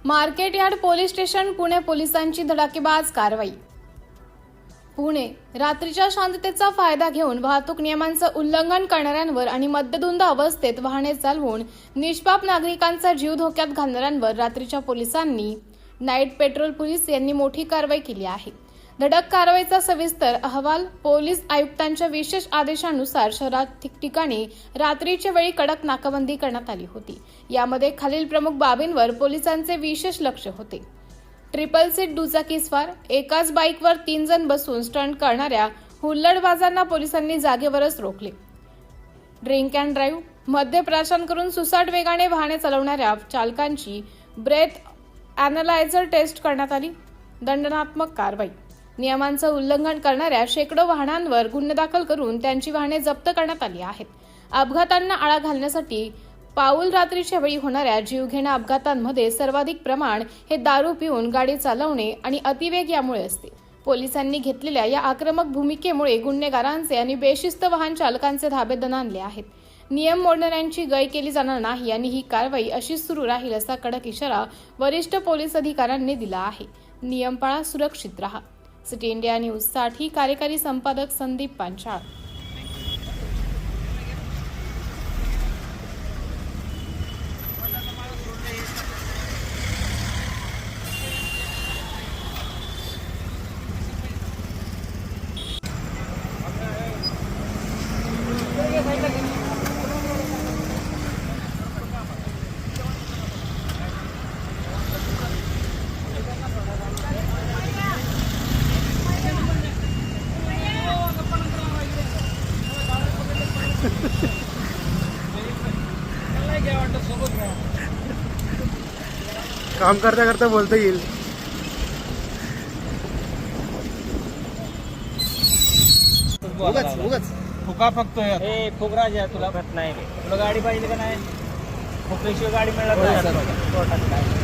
Market yard police station Pune पोलिसांची धडाकेबाज कारवाई। पुणे रात्रीच्या शांततेचा फायदा घेऊन वाहतूक नियमांचं उल्लंघन करणाऱ्यांवर आणि मद्यधुंद अवस्थेत वाहने चालवून निष्पाप नागरिकांचा जीव धोक्यात घालणाऱ्यांवर रात्रीच्या पोलिसांनी नाईट पेट्रोल पोलीस यांनी मोठी कारवाई केली आहे। धडक कारवाईचा सविस्तर अहवाल पोलीस आयुक्तांच्या विशेष आदेशानुसार शहरात ठिकठिकाणी रात्रीच्या वेळी कडक नाकाबंदी करण्यात आली होती। यामध्ये खालील प्रमुख बाबींवर पोलिसांचे विशेष लक्ष होते। ट्रिपल सीट दुचाकी स्वार, एकाच बाईकवर 3 जण बसून स्टंट करणाऱ्या हुल्लडबाजांना पोलिसांनी जागेवरच रोखले। ड्रिंक अँड ड्राईव्ह, मद्य प्राशन करून सुसाट वेगाने वाहने चालवणाऱ्या चालकांची ब्रेथ अॅनालायझर टेस्ट करण्यात आली। दंडनात्मक कारवाई, नियमांचं उल्लंघन करणाऱ्या शेकडो वाहनांवर गुन्हे दाखल करून त्यांची वाहने जप्त करण्यात आली आहेत। अपघातांना आळा घालण्यासाठी पाऊल रात्रीच्या वेळी होणाऱ्या जीवघेण्या अपघातांमध्ये सर्वाधिक प्रमाण हे दारू पिऊन गाडी चालवणे आणि अतिवेग यामुळे असते। पोलिसांनी घेतलेल्या या आक्रमक भूमिकेमुळे गुन्हेगारांचे आणि बेशिस्त वाहन चालकांचे धाबे दणाणले आहेत। नियम मोडणाऱ्यांची गय केली जाणार नाही आणि ही कारवाई अशीच सुरू राहील असा कडक इशारा वरिष्ठ पोलीस अधिकाऱ्यांनी दिला आहे। नियम पाळा, सुरक्षित रहा। सिटी इंडिया न्यूज साठी कार्यकारी संपादक संदीप पांचाळ। काम करता करता बोलता येईल। उगाच फुका फक्त ए फुकराज आहे तुला नाही तुला गाडी पाहिजे का नाही फुकल्याशिवाय गाडी मिळत नाही।